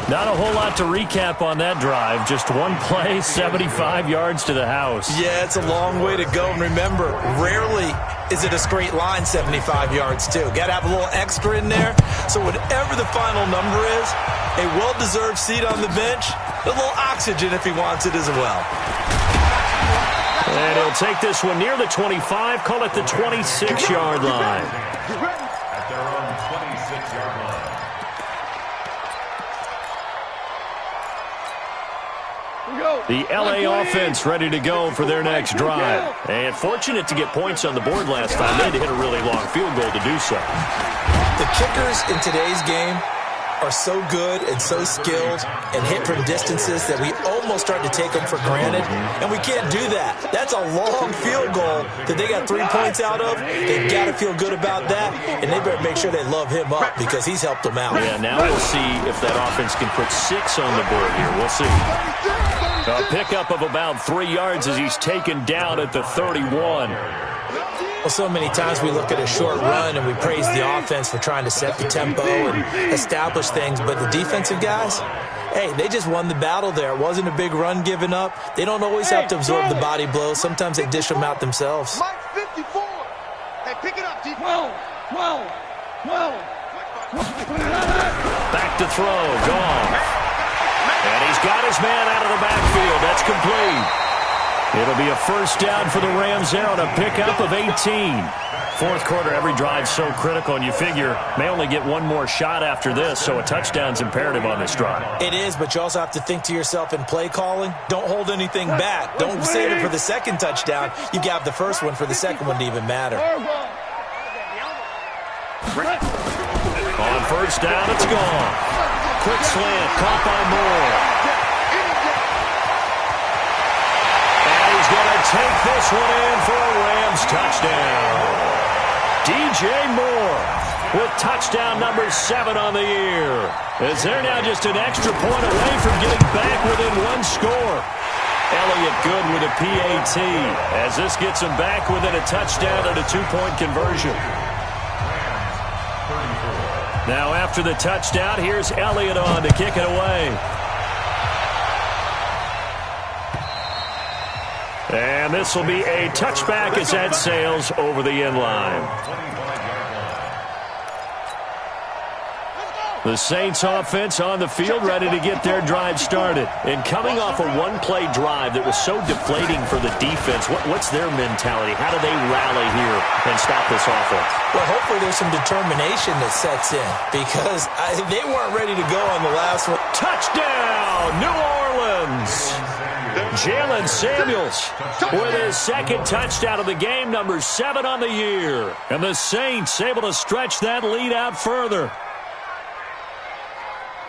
Not a whole lot to recap on that drive. Just one play, 75 yards to the house. Yeah, it's a long way to go. And remember, rarely is it a straight line 75 yards, too. Got to have a little extra in there. So whatever the final number is, a well-deserved seat on the bench, a little oxygen if he wants it as well. And he'll take this one near the 25, call it the 26-yard line. At their own 26-yard line. The L.A. offense ready to go for their next drive. And fortunate to get points on the board last time. They had to hit a really long field goal to do so. The kickers in today's game are so good and so skilled and hit from distances that we almost start to take them for granted. And we can't do that. That's a long field goal that they got 3 points out of. They've got to feel good about that. And they better make sure they love him up because he's helped them out. Yeah, now we'll see if that offense can put 6 on the board here. We'll see. A pickup of about 3 yards as he's taken down at the 31. Well, so many times we look at a short run and we praise the offense for trying to set the tempo and establish things, but the defensive guys, hey, they just won the battle there. It wasn't a big run given up. They don't always have to absorb the body blows. Sometimes they dish them out themselves. Mike 54. Hey, pick it up, deep. 12. Back to throw, gone. And he's got his man out of the backfield. That's complete. It'll be a first down for the Rams there on a pickup of 18. Fourth quarter, every drive's so critical, and you figure may only get one more shot after this, so a touchdown's imperative on this drive. It is, but you also have to think to yourself in play calling, don't hold anything back. Don't save it for the second touchdown. You got the first one for the second one to even matter. On first down, it's gone. Quick slant, caught by Moore. And he's going to take this one in for a Rams touchdown. DJ Moore with touchdown number 7 on the year. As they're now just an extra point away from getting back within one score. Elliott good with a PAT as this gets them back within a touchdown and a 2-point conversion. Now after the touchdown, here's Elliott on to kick it away. And this will be a touchback as that sails over the end line. The Saints offense on the field ready to get their drive started. And coming off a one-play drive that was so deflating for the defense, what's their mentality? How do they rally here and stop this offense? Well, hopefully there's some determination that sets in because they weren't ready to go on the last one. Touchdown, New Orleans! Jalen Samuels with his second touchdown of the game, number 7 on the year. And the Saints able to stretch that lead out further.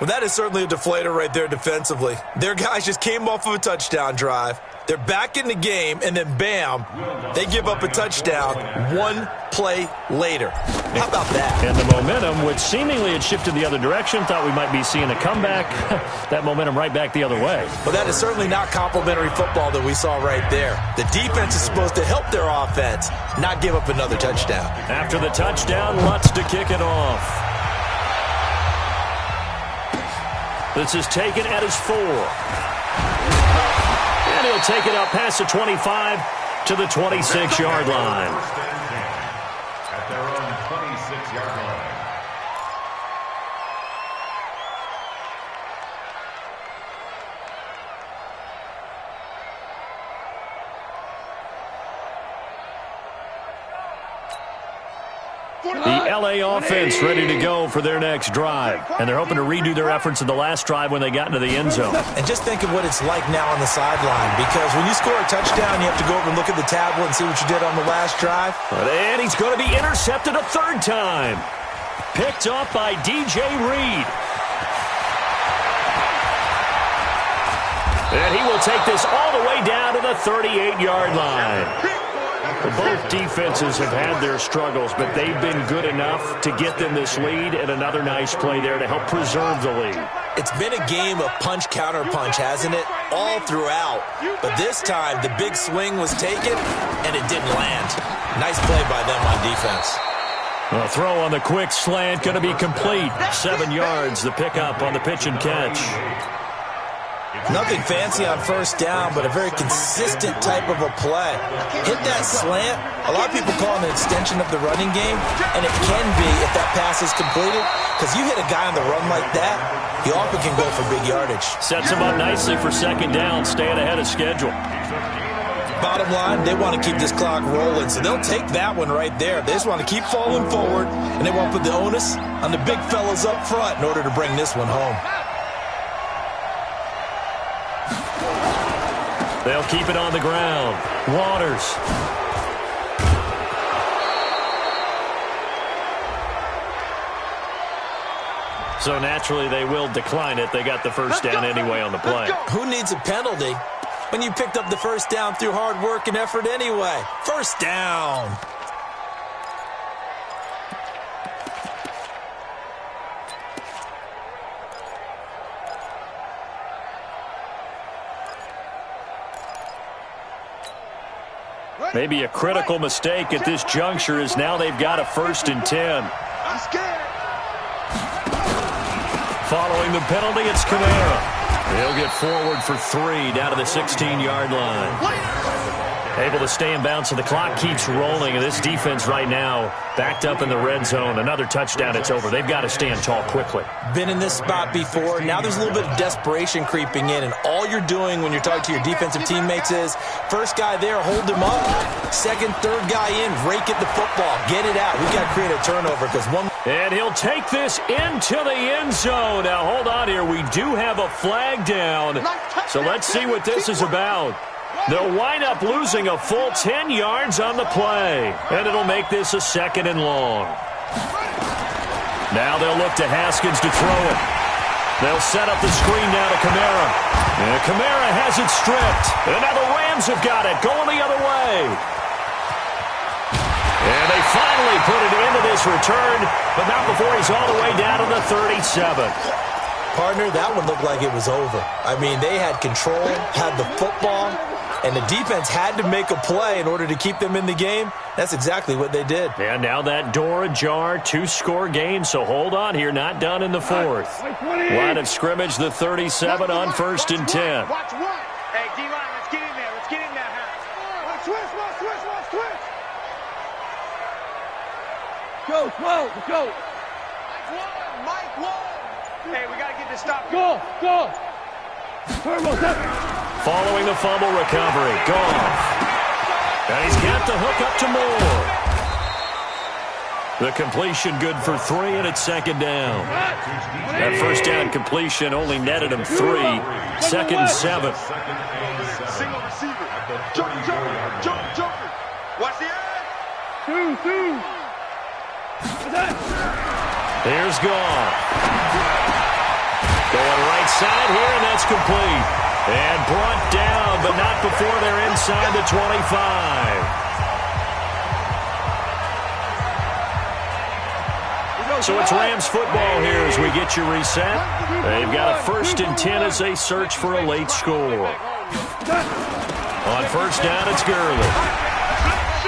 Well, that is certainly a deflator right there defensively. Their guys just came off of a touchdown drive. They're back in the game, and then bam, they give up a touchdown one play later. How about that? And the momentum, which seemingly had shifted the other direction, thought we might be seeing a comeback. That momentum right back the other way. Well, that is certainly not complimentary football that we saw right there. The defense is supposed to help their offense, not give up another touchdown. After the touchdown, Lutz to kick it off. This is taken at his 4. And he'll take it up past the 25 to the 26-yard line. At their own 26-yard line. The L.A. offense ready to go for their next drive. And they're hoping to redo their efforts in the last drive when they got into the end zone. And just think of what it's like now on the sideline, because when you score a touchdown, you have to go over and look at the tablet and see what you did on the last drive. And he's going to be intercepted a third time. Picked off by DJ Reed. And he will take this all the way down to the 38-yard line. Both defenses have had their struggles, but they've been good enough to get them this lead, and another nice play there to help preserve the lead. It's been a game of punch-counter-punch, hasn't it? All throughout. But this time, the big swing was taken, and it didn't land. Nice play by them on defense. A throw on the quick slant, going to be complete. 7 yards, the pickup on the pitch and catch. Nothing fancy on first down, but a very consistent type of a play. Hit that slant. A lot of people call it an extension of the running game, and it can be if that pass is completed, because you hit a guy on the run like that, he often can go for big yardage. Sets him up nicely for second down, staying ahead of schedule. Bottom line, they want to keep this clock rolling, so they'll take that one right there. They just want to keep falling forward, and they want to put the onus on the big fellas up front in order to bring this one home. They'll keep it on the ground. Waters. So naturally they will decline it. They got the first down anyway on the play. Who needs a penalty when you picked up the first down through hard work and effort anyway? First down. Maybe a critical mistake at this juncture is now they've got a 1st and 10. I'm scared. Following the penalty, it's Kamara. He'll get forward for 3 down to the 16-yard line. Able to stay in bounds, so the clock keeps rolling, and this defense right now backed up in the red zone. Another touchdown, it's over. They've got to stand tall quickly. Been in this spot before. Now there's a little bit of desperation creeping in, and all you're doing when you're talking to your defensive teammates is, first guy there, hold him up. Second, third guy in, rake at the football. Get it out. We've got to create a turnover because one... And he'll take this into the end zone. Now, hold on here. We do have a flag down, so let's see what this is about. They'll wind up losing a full 10 yards on the play, and it'll make this a 2nd and long. Now they'll look to Haskins to throw it. They'll set up the screen now to Kamara. And Kamara has it stripped. And now the Rams have got it, going the other way. And they finally put it into this return, but not before he's all the way down to the 37. Partner, that one looked like it was over. I mean, they had control, had the football, and the defense had to make a play in order to keep them in the game. That's exactly what they did. And now that door ajar, 2-score game, so hold on here, not done in the 4th. Line of scrimmage, the 37 on 1st and 10. Watch one. Hey, D-line, let's get in there. Let's get in there, huh? Watch twist. Go, slow, go. Mike one. Hey, we got to get this stop. Go. Turbo, Following the fumble recovery, Goff. And he's got the hook up to Moore. The completion good for 3, and it's 2nd down. That first down completion only netted him 3. 2nd and 7. Single receiver. Jump. Watch the edge. Two. Here's Goff. Going right side here, and that's complete. And brought down, but not before they're inside the 25. So it's Rams football here as we get you reset. They've got a 1st and 10 as they search for a late score. On 1st down, it's Gurley.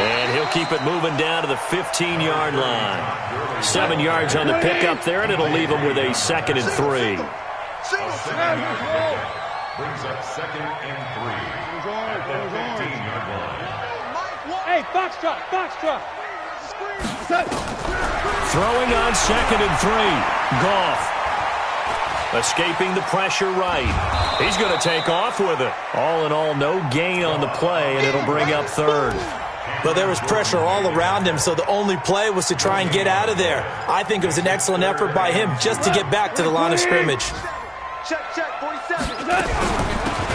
And he'll keep it moving down to the 15-yard line. 7 yards on the pickup there, and it'll leave him with a 2nd and 3. Brings up 2nd and 3 at the 15-yard line. Hey, box truck. Throwing on 2nd and 3. Goff. Escaping the pressure right. He's going to take off with it. All in all, no gain on the play, and it'll bring up 3rd. But there was pressure all around him, so the only play was to try and get out of there. I think it was an excellent effort by him just to get back to the line of scrimmage. Check, 47.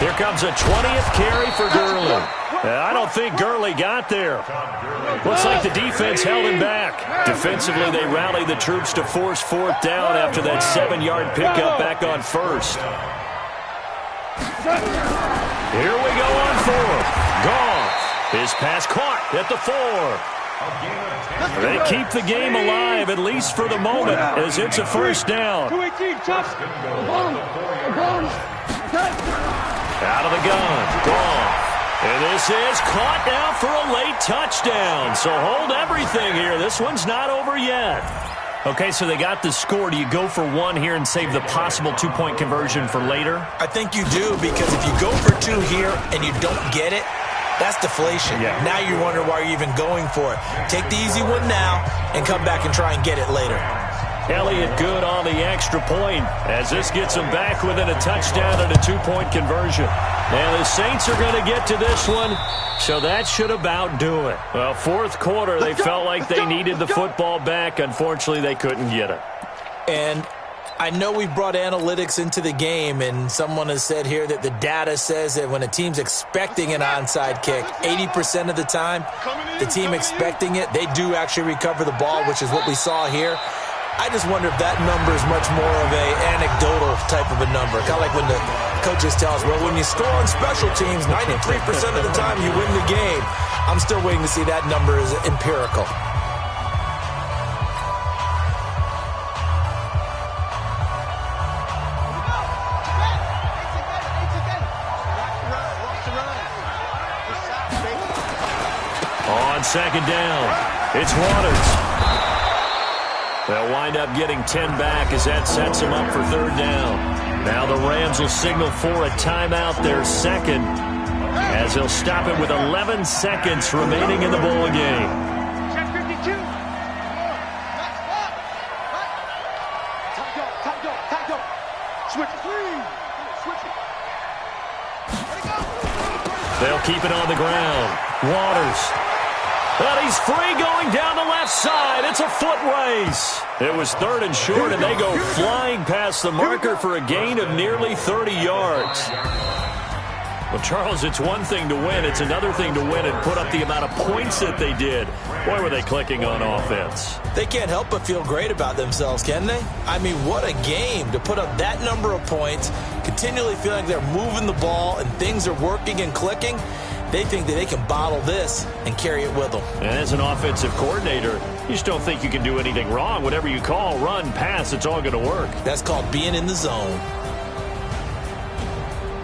Here comes a 20th carry for Gurley. I don't think Gurley got there. Looks like the defense held him back. Defensively, they rallied the troops to force 4th down after that 7-yard pickup back on 1st. Here we go on 4th. Goff. His pass caught at the 4. They keep the game alive, at least for the moment, as it's a 1st down. 218, chop. Out of the gun, Goff. And this is caught now for a late touchdown. So hold everything here. This one's not over yet. Okay, so they got the score. Do you go for 1 here and save the possible 2-point conversion for later? I think you do, because if you go for 2 here and you don't get it, that's deflation. Yeah. Now you wonder why you're even going for it. Take the easy one now and come back and try and get it later. Elliott good on the extra point as this gets them back within a touchdown and a 2-point conversion. And the Saints are going to get to this one, so that should about do it. Well, 4th quarter, they felt like they needed the football back. Unfortunately, they couldn't get it. And I know we brought analytics into the game, and someone has said here that the data says that when a team's expecting an onside kick, 80% of the time, the team expecting it, they do actually recover the ball, which is what we saw here. I just wonder if that number is much more of a anecdotal type of a number. Kind of like when the coaches tell us, well, when you score on special teams, 93% of the time you win the game. I'm still waiting to see that number is empirical. On 2nd down, it's Waters. They'll wind up getting 10 back as that sets them up for 3rd down. Now the Rams will signal for a timeout, their 2nd. as he'll stop it with 11 seconds remaining in the ball game. Check 52. Time go. Switch it. Switch it. They'll keep it on the ground. Waters. And he's free going down the left side. It's a foot race. It was 3rd and short, and they go flying past the marker for a gain of nearly 30 yards. Well, Charles, it's one thing to win. It's another thing to win and put up the amount of points that they did. Boy, were they clicking on offense. They can't help but feel great about themselves, can they? I mean, what a game to put up that number of points, continually feeling they're moving the ball and things are working and clicking. They think that they can bottle this and carry it with them. And as an offensive coordinator, you just don't think you can do anything wrong. Whatever you call, run, pass, it's all going to work. That's called being in the zone.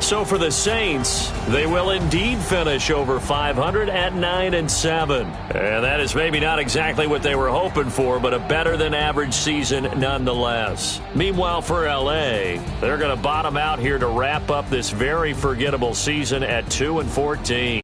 So for the Saints, they will indeed finish over 500 at 9-7. And that is maybe not exactly what they were hoping for, but a better than average season nonetheless. Meanwhile, for LA, they're going to bottom out here to wrap up this very forgettable season at 2-14.